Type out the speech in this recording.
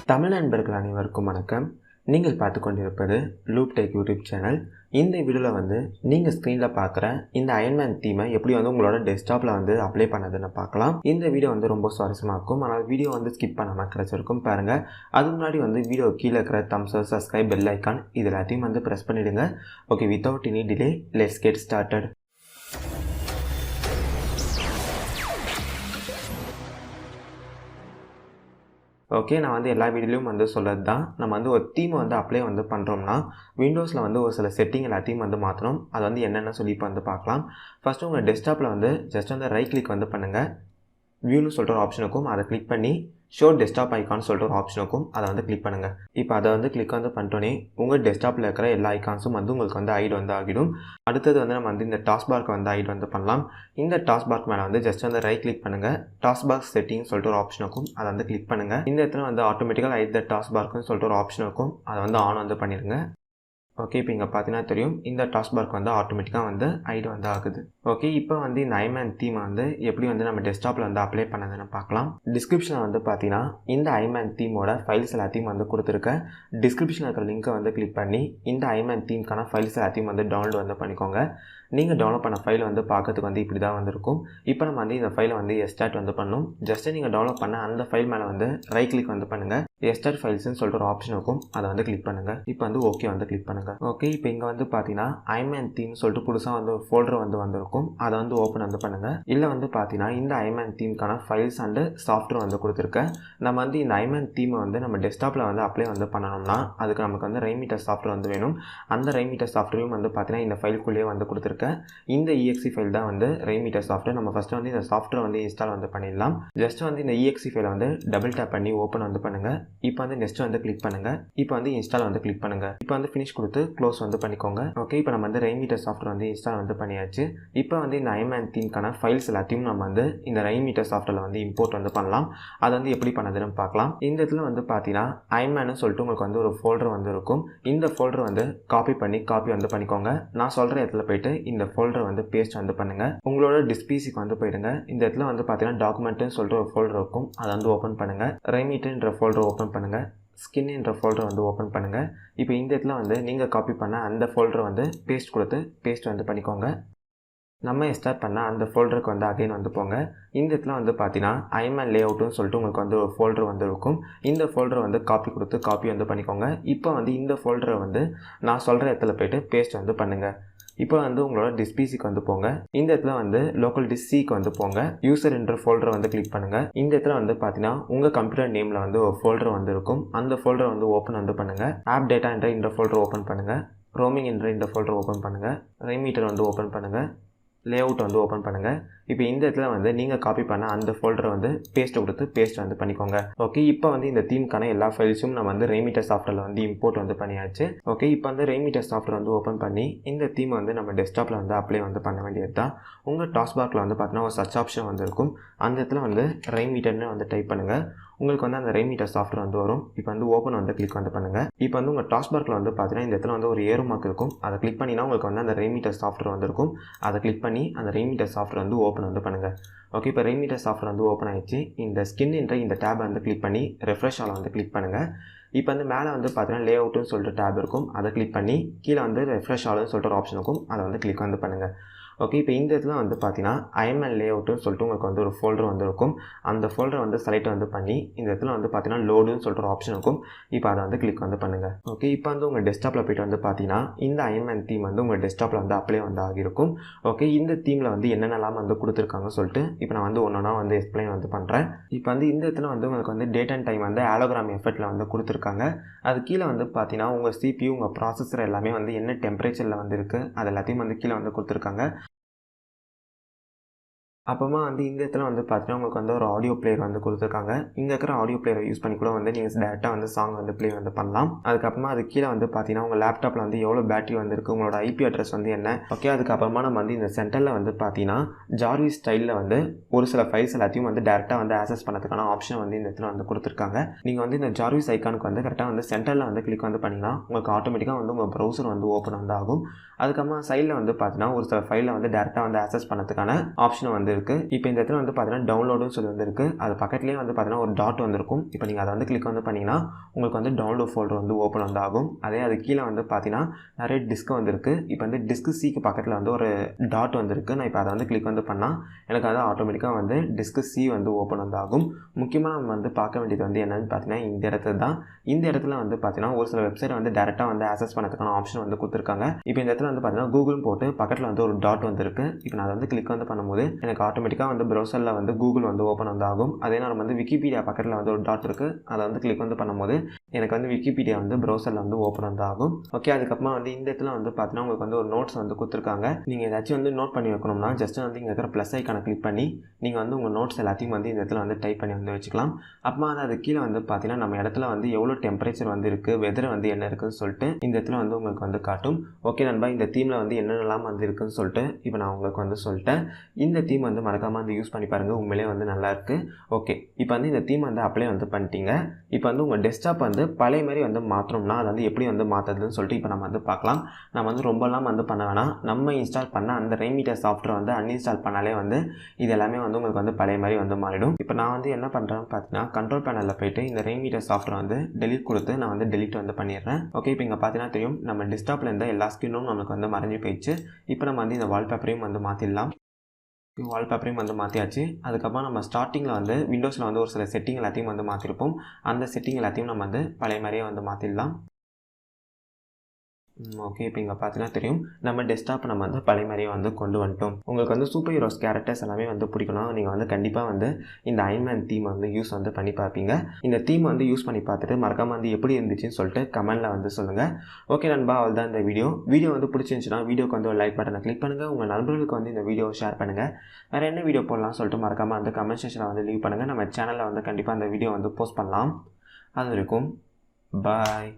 தமிழ் நண்பர்கள் அனைவருக்கும் வணக்கம். நீங்கள் பார்த்து கொண்டிருப்பது லூப் டெக் யூடியூப் சேனல். இந்த வீடியோவில் நீங்கள் ஸ்க்ரீனில் பார்க்குற இந்த அயன்மேன் தீமை எப்படி உங்களோட டெஸ்க்டாப்பில் அப்ளை பண்ணதுன்னு பார்க்கலாம். இந்த வீடியோ ரொம்ப சுவாரஸ்யமாக இருக்கும். ஆனால் வீடியோ ஸ்கிப் பண்ணாமல் கிடச்சிருக்கும் பாருங்கள். அதுக்கு முன்னாடி வீடியோ கீழே இருக்கிற தம்ஸ் அப், சப்ஸ்கிரைப், பெல் ஐக்கான் இது எல்லாத்தையும் ப்ரெஸ் பண்ணிவிடுங்க. Okay, without any delay let's get started. Okay, நான் எல்லா வீடியோலையும் சொல்லது தான். நம்ம ஒரு தீமை அப்ளை பண்ணுறோம்னா விண்டோஸில் ஒரு சில செட்டிங் எல்லாத்தையும் மாற்றணும். அது என்னென்ன சொல்லி இப்போ பார்க்கலாம். ஃபஸ்ட்டு உங்கள் டெஸ்க்டாப்பில் ஜஸ்ட் ரைட் கிளிக் பண்ணுங்கள். வியூன்னு சொல்கிற ஒரு ஆப்ஷன் இருக்கும், அதை கிளிக் பண்ணி ஷோ டெஸ்க்டாப் ஐக்கான் சொல்கிற ஒரு ஆப்ஷன் இருக்கும், அதை கிளிக் பண்ணுங்கள். இப்போ அதை கிளிக் பண்ணிட்டோன்னே உங்கள் டெஸ்க்டாப்பில் இருக்கிற எல்லா ஐக்கான்ஸும் உங்களுக்கு ஐட் ஆகிடும். அடுத்தது நம்ம இந்த டாஸ்க் பார்க்கு ஐட் பண்ணலாம். இந்த டாஸ்க் பார்க் மேலே ஜஸ்ட் ரைட் கிளிக் பண்ணுங்கள். டாஸ்க் பார் செட்டிங் சொல்லிட்டு ஒரு ஆப்ஷன் இருக்கும், அதை கிளிக் பண்ணுங்கள். இந்த இடத்துல ஆட்டோமேட்டிக்காக ஐட் த டாஸ்க் பார்க்குன்னு சொல்லிட்டு ஒரு ஆப்ஷன் இருக்கும், அதை ஆன் பண்ணிடுங்க. ஓகே, இப்போ இங்கே பார்த்தீங்கன்னா தெரியும், இந்த டாஸ்க் பார்க் ஆட்டோமேட்டிக்காக ஐடி ஆகுது. ஓகே, இப்போ இந்த ஐமேன் தீமை எப்படி நம்ம டெஸ்க்டாப்பில் அப்ளை பண்ணதுன்னு பார்க்கலாம். டிஸ்கிரிப்ஷனில் பார்த்தீங்கன்னா இந்த ஐமேன் தீமோட ஃபைல்ஸ் எல்லாத்தையும் கொடுத்துருக்கேன். டிஸ்கிரிப்ஷனில் இருக்கிற லிங்க்கை கிளிக் பண்ணி இந்த ஐமேன் தீம்க்கான ஃபைல்ஸ் எல்லாத்தையும் டவுன்லோட் பண்ணிக்கோங்க. நீங்கள் டவுன்லோட் பண்ண ஃபைல் பார்க்கறதுக்கு இப்படி தான் இருக்கும். இப்போ நம்ம இந்த ஃபைலை எஸ்டார்ட் பண்ணணும். ஜஸ்ட்டு நீங்கள் டவுன்லோட் பண்ண அந்த ஃபைல் மேலே ரைட் கிளிக் பண்ணுங்கள். எஸ்டார்ட் ஃபைல்ஸ்னு சொல்லிட்டு ஒரு ஆப்ஷன் இருக்கும், அதை கிளிக் பண்ணுங்கள். இப்போ ஓகே கிளிக் பண்ணுங்கள். ஓகே, இப்போ இங்கே பார்த்தீங்கன்னா ஐமேன் தீம் சொல்லிட்டு புதுசாக ஒரு ஃபோல்டர் வந்திருக்கும், அதை ஓப்பன் பண்ணுங்கள். இல்லை பார்த்தீங்கன்னா இந்த ஐமேன் தீம்க்கான ஃபைல்ஸ் அண்டு சாஃப்ட்வேர் கொடுத்துருக்கேன். நம்ம இந்த ஐமேன் தீமை நம்ம டெஸ்க்டாப்பில் அப்ளை பண்ணணும்னா அதுக்கு நமக்கு ரெய்மீட்டர் சாஃப்ட்வேர் வேணும். அந்த ரெய்மீட்டர் சாஃப்ட்வேரும் பார்த்தீங்கன்னா இந்த ஃபைலுக்குள்ளேயே கொடுத்துருக்கேன். இந்த exe ஃபைல் தான் ரெய்மீட்டர் சாஃப்ட்வேர். நம்ம ஃபஸ்ட்டு இந்த சாஃப்ட்வேர் இன்ஸ்டால் பண்ணிடலாம். ஜஸ்ட் இந்த exe ஃபைலை டபுள் டேப் பண்ணி ஓப்பன் பண்ணுங்கள். இப்போ நெக்ஸ்ட் கிளிக் பண்ணுங்கள். இப்போ இன்ஸ்டால் கிளிக் பண்ணுங்கள். இப்போ ஃபினிஷ் கொடுத்து க்ளோஸ் பண்ணிக்கோங்க. ஓகே, இப்போ நம்ம ரெய்மீட்டர் சாஃப்ட்வேர் இன்ஸ்டால் பண்ணியாச்சு. இப்போ இந்த ஐமேன் தீம்க்கான ஃபைல்ஸ் எல்லாத்தையும் நம்ம இந்த ரெய்மீட்டர் சாஃப்ட்வேரில் இம்போர்ட் பண்ணலாம். அதை எப்படி பண்ணதுன்னு பார்க்கலாம். இந்த இடத்துல பார்த்தீங்கன்னா ஐமேன்னு சொல்லிட்டு உங்களுக்கு ஒரு ஃபோல்டர் இருக்கும். இந்த ஃபோல்டர் காப்பி பண்ணிக்கோங்க. நான் சொல்கிற இடத்துல போயிட்டு இந்த ஃபோல்டர் பேஸ்ட் பண்ணுங்கள். உங்களோட டிஸ்பிசிக்கு போயிடுங்க. இந்த இடத்துல பார்த்தீங்கன்னா டாக்குமெண்ட்னு சொல்லிட்டு ஒரு ஃபோல்டர் இருக்கும், அதை ஓப்பன் பண்ணுங்கள். ரெய்மீட்டர்ன்ற ஃபோல்டர் ஓப்பன் பண்ணுங்கள். ஸ்கின் என்ற ஃபோல்டர் ஓப்பன் பண்ணுங்கள். இப்போ இந்த இடத்துல நீங்கள் காப்பி பண்ண அந்த ஃபோல்டர் பேஸ்ட் கொடுத்து பேஸ்ட் பண்ணிக்கோங்க. நம்ம எஸ்டார்ட் பண்ண அந்த ஃபோல்டருக்கு அகைன் போங்க. இந்த இடத்துல பார்த்தீங்கன்னா ஐமேன் லேஅவுட்னு சொல்லிட்டு உங்களுக்கு ஒரு ஃபோல்டர் இருக்கும். இந்த ஃபோல்டர் காப்பி கொடுத்து காப்பி பண்ணிக்கோங்க. இப்போ இந்த ஃபோல்டரை நான் சொல்கிற இடத்துல போய்ட்டு பேஸ்ட் பண்ணுங்கள். இப்போ உங்களோட டிஸ்பிசிக்கு போங்க. இந்த இடத்துல லோக்கல் டிஸ்க் சிக்கு போங்க. யூசர் என்ற ஃபோல்டர் கிளிக் பண்ணுங்கள். இந்த இடத்துல பார்த்தீங்கன்னா உங்கள் கம்ப்யூட்டர் நேமில் ஒரு ஃபோல்டர் இருக்கும். அந்த ஃபோல்டர் ஓப்பன் பண்ணுங்கள். ஆப் டேட்டா என்ற இந்த ஃபோல்டர் ஓப்பன் பண்ணுங்கள். ரோமிங் என்ற இந்த ஃபோல்டர் ஓப்பன் பண்ணுங்கள். ரெய்மீட்டர் ஓப்பன் பண்ணுங்கள். லேஅவுட் ஓப்பன் பண்ணுங்கள். இப்போ இந்த இடத்துல நீங்கள் காப்பி பண்ண அந்த ஃபோல்டரை பேஸ்ட் கொடுத்து பேஸ்ட் பண்ணிக்கோங்க. ஓகே, இப்போ இந்த தீம்க்கான எல்லா ஃபைல்ஸும் நம்ம ரெய்மீட்டர் சாஃப்ட்வேரில் இம்போர்ட் பண்ணியாச்சு. ஓகே, இப்போ ரெய்மீட்டர் சாஃப்ட்வேர் ஓப்பன் பண்ணி இந்த தீமை நம்ம டெஸ்க்டாப்பில் அப்ளை பண்ண வேண்டியது தான். உங்கள் டாஸ்க் பார்க்கில் பார்த்தீங்கன்னா ஒரு சர்ச் ஆப்ஷன் இருக்கும். அந்த இடத்துல ரெய்மீட்டர்னு டைப் பண்ணுங்கள். உங்களுக்கு அந்த ரெய்மீட்டர் சாஃப்ட்வேர் வரும். இப்போ ஓப்பன் கிளிக் பண்ணுங்கள். இப்போ உங்கள் டாஸ்க் பார்க்கில் பார்த்தீங்கன்னா இந்த இடத்துல ஒரு ஏரோ மார்க் இருக்கும், அதை கிளிக் பண்ணினா உங்களுக்கு அந்த ரெய்மீட்டர் சாஃப்ட்வேர் இருக்கும். அதை கிளிக் பண்ணி அந்த ரெய்மீட்டர் சாஃப்ட்வேர் ஓப்பன் பண்ணுங்கள். ஓகே, இப்போ ரெய்மீட்டர் சாஃப்ட்வேர் ஓப்பன் ஆயிடுச்சு. இந்த ஸ்கின் என்ற இந்த டேப் கிளிக் பண்ணி ரெஃப்ரெஷ் ஆல் கிளிக் பண்ணுங்கள். இப்போ மேலே பார்த்தீங்கன்னா லேஅவுட்னு சொல்லிட்டு டேப் இருக்கும், அதை கிளிக் பண்ணி கீழே ரெஃப்ரெஷ் ஆல்னு சொல்லிட்டு ஒரு ஆப்ஷன் இருக்கும், அதை கிளிக் பண்ணுங்கள். ஓகே, இப்போ இந்த இடத்துல பார்த்தீங்கன்னா ஐமேன் லேஅவுட்னு சொல்லிட்டு உங்களுக்கு ஒரு ஃபோல்டர் இருக்கும். அந்த ஃபோல்டர் செலக்ட் பண்ணி இந்த இடத்துல பார்த்தீங்கன்னா லோடுன்னு சொல்லிட்டு ஒரு ஆப்ஷன் இருக்கும். இப்போ அதை கிளிக் பண்ணுங்கள். ஓகே, இப்போ உங்கள் டெஸ்க்டாப்பில் போய்ட்டு பார்த்தீங்கன்னா இந்த ஐமேன் தீம் உங்கள் டெஸ்க்டாப்பில் அப்ளை ஆகியிருக்கும். ஓகே, இந்த தீமில் என்னென்னலாம் கொடுத்துருக்காங்கன்னு சொல்லிட்டு இப்போ நான் ஒன்றா எக்ஸ்பிளைன் பண்ணுறேன். இப்போ இந்த இடத்துல உங்களுக்கு டேட் அண்ட் டைம் ஆலோகிராம் எஃபெக்ட்டில் கொடுத்துருக்காங்க. அது கீழே பார்த்தீங்கன்னா உங்கள் CPU உங்கள் ப்ராசஸர் எல்லாமே என்ன டெம்பரேச்சரில் இருக்குது அது எல்லாத்தையும் கீழே கொடுத்துருக்காங்க. அப்புறமா இந்த இடத்துல பார்த்தீங்கன்னா உங்களுக்கு ஒரு ஆடியோ பிளேயர் கொடுத்துருக்காங்க. இங்கே இருக்கிற ஆடியோ பிளேயரை யூஸ் பண்ணி கூட நீங்கள் டேரெக்டாக சாங் ப்ளே பண்ணலாம். அதுக்கப்புறமா அது கீழே பார்த்தீங்கன்னா உங்கள் லேப்டாப்பில் எவ்வளோ பேட்டரி இருக்குது, உங்களோட IP அட்ரஸ் என்ன. ஓகே, அதுக்கப்புறமா நம்ம இந்த சென்டரில் பார்த்தீங்கன்னா ஜார்விஸ் ஸ்டைலில் ஒரு சில ஃபைல்ஸ் எல்லாத்தையும் டேரெக்டாக ஆக்சஸ் பண்ணதுக்கான ஆப்ஷன் இந்த இடத்துல கொடுத்துருக்காங்க. நீங்கள் இந்த ஜார்விஸ் ஐக்கானுக்கு கரெக்டாக சென்டரில் கிளிக் பண்ணிங்கன்னா உங்களுக்கு ஆட்டோமேட்டிக்காக உங்கள் ப்ரௌசர் ஓப்பன் ஆகும். அதுக்கப்புறமா சைடில் பார்த்தீங்கன்னா ஒரு சில ஃபைலில் டேரெக்டாக ஆக்சஸ் பண்ணதுக்கான ஆப்ஷன் இருக்குது. இப்போ இந்த இடத்துல வந்து பார்த்தீங்கன்னா டவுன்லோடுன்னு சொல்லி வந்துருக்கு. அது பக்கத்துலேயே வந்து பார்த்தீங்கன்னா ஒரு டாட் வந்திருக்கும். இப்போ நீங்கள் அதை வந்து கிளிக் வந்து பண்ணிங்கன்னா உங்களுக்கு வந்து டவுன்லோட் ஃபோல்டர் வந்து ஓப்பன் வந்து ஆகும். அதே அது கீழே வந்து பார்த்தீங்கன்னா நிறைய டிஸ்க் வந்துருக்கு. இப்போ வந்து டிஸ்க் சிக்கு பக்கத்தில் வந்து ஒரு டாட் வந்துருக்கு. நான் இப்போ அதை வந்து கிளிக் வந்து பண்ணால் எனக்கு அது ஆட்டோமேட்டிக்காக வந்து டிஸ்க் சி வந்து ஓப்பன் வந்து ஆகும். முக்கியமாக நம்ம வந்து பார்க்க வேண்டியது வந்து என்னென்னு பார்த்தீங்கன்னா இந்த இடத்துல தான். இந்த இடத்துல வந்து பார்த்தீங்கன்னா ஒரு சில வெப்சைட் வந்து டேரெக்டாக வந்து ஆக்சஸ் பண்ணதுக்கான ஆப்ஷன் வந்து கொடுத்துருக்காங்க. இப்போ இந்த இடத்துல வந்து பார்த்தீங்கன்னா கூகுள் போட்டு பக்கத்தில் வந்து ஒரு டாட் வந்துருக்கு. இப்போ நான் அதை வந்து கிளிக் வந்து பண்ணும்போது எனக்கு ஆட்டோமேட்டிக்காக வந்து ப்ரௌசரில் வந்து கூகுள் வந்து ஓப்பன் வந்து ஆகும். அதே நேரம் வந்து விக்கிபீடியா பக்கத்தில் வந்து ஒரு டாட் இருக்குது. அதை வந்து கிளிக் வந்து பண்ணும்போது எனக்கு வந்து விக்கிபீடியா வந்து ப்ரௌசரில் வந்து ஓப்பன் வந்து ஆகும். ஓகே, அதுக்கப்புறமா வந்து இந்த இடத்துல வந்து பார்த்தீங்கன்னா உங்களுக்கு வந்து ஒரு நோட்ஸ் வந்து கொடுத்துருக்காங்க. நீங்கள் ஏதாச்சும் வந்து நோட் பண்ணி வைக்கணும்னா ஜஸ்ட் வந்து இங்கே இருக்கிற ப்ளஸ் ஐக்கானை கிளிக் பண்ணி நீங்கள் வந்து உங்கள் நோட்ஸ் எல்லாத்தையும் வந்து இந்த இடத்துல வந்து டைப் பண்ணி வந்து வச்சுக்கலாம். அப்புறமா வந்து அது கீழே வந்து பார்த்தீங்கன்னா நம்ம இடத்துல வந்து எவ்வளோ டெம்பரேச்சர் வந்து இருக்குது, வெதர் வந்து என்ன இருக்குதுன்னு சொல்லிட்டு இந்த இடத்துல வந்து உங்களுக்கு வந்து காட்டும். ஓகே நண்பா, இந்த தீமில் வந்து என்னென்னலாம் வந்து இருக்குதுன்னு சொல்லிட்டு இப்போ நான் உங்களுக்கு வந்து சொல்லிட்டேன். இந்த தீம் வந்து மறக்காமல் வந்து யூஸ் பண்ணி பாருங்கள், உண்மையிலே வந்து நல்லாயிருக்கு. ஓகே, இப்போ வந்து இந்த தீம் வந்து அப்ளை வந்து பண்ணிட்டீங்க. இப்போ வந்து உங்கள் டெஸ்க்டாப் வந்து பழைய மாதிரி வந்து மாற்றணும்னா அதை வந்து எப்படி வந்து மாற்றுறதுன்னு சொல்லிட்டு இப்போ நம்ம வந்து பார்க்கலாம். நம்ம வந்து ரொம்பலாம் வந்து பண்ண வேணாம். நம்ம இன்ஸ்டால் பண்ண அந்த ரெயின்மீட்டர் சாஃப்ட்வேர் வந்து அன்இன்ஸ்டால் பண்ணாலே வந்து இது எல்லாமே வந்து உங்களுக்கு வந்து பழைய மாதிரி வந்து மாறிடும். இப்போ நான் வந்து என்ன பண்ணுறேன்னு பார்த்தீங்கன்னா கண்ட்ரோல் பேனலில் போயிட்டு இந்த ரெயின்மீட்டர் சாஃப்ட்வேர் வந்து டெலிட் கொடுத்து நான் வந்து டெலிட் வந்து பண்ணிடுறேன். ஓகே, இப்போ இங்கே பார்த்தீங்கன்னா தெரியும் நம்ம டெஸ்க்டாப்பில் இருந்த எல்லா ஸ்கிரீனும் நமக்கு வந்து மறைஞ்சு போயிடுச்சு. இப்போ நம்ம வந்து இந்த வால்பேப்பரையும் வந்து மாற்றிடலாம். வால்பேப்பரையும் வந்து மாற்றியாச்சு. அதுக்கப்புறம் நம்ம ஸ்டார்டிங்கில் வந்து விண்டோஸில் வந்து ஒரு சில செட்டிங் எல்லாத்தையும் வந்து மாற்றிருப்போம். அந்த செட்டிங் எல்லாத்தையும் நம்ம வந்து பழைய மாதிரியே வந்து மாற்றிடலாம். ஓகே, இப்போ இங்கே பார்த்தீங்கன்னா தெரியும் நம்ம டெஸ்க்டாப் நம்ம வந்து பழைய மாதிரியே வந்து கொண்டு வந்துட்டோம். உங்களுக்கு வந்து சூப்பர் ஹீரோஸ் கேரக்டர்ஸ் எல்லாமே வந்து பிடிக்கணும், நீங்கள் வந்து கண்டிப்பாக வந்து இந்த அயன்மேன் தீம் வந்து யூஸ் வந்து பண்ணி பார்ப்பீங்க. இந்த தீம் வந்து யூஸ் பண்ணி பார்த்துட்டு மறக்காமல் வந்து எப்படி இருந்துச்சுன்னு சொல்லிட்டு கமெண்ட்டில் வந்து சொல்லுங்கள். ஓகே நண்பா, அவ்வளோதான் இந்த வீடியோ வந்து பிடிச்சிருந்துச்சுன்னா வீடியோக்கு வந்து ஒரு லைக் பட்டனை கிளிக் பண்ணுங்கள். உங்கள் நண்பர்களுக்கு வந்து இந்த வீடியோவை ஷேர் பண்ணுங்கள். வேறு என்ன வீடியோ போடலாம்னு சொல்லிட்டு மறக்காமல் வந்து கமெண்ட் செக்ஷனில் வந்து லீவ் பண்ணுங்கள். நம்ம சேனலில் வந்து கண்டிப்பாக அந்த வீடியோ வந்து போஸ்ட் பண்ணலாம். அது வரைக்கும் பாய்.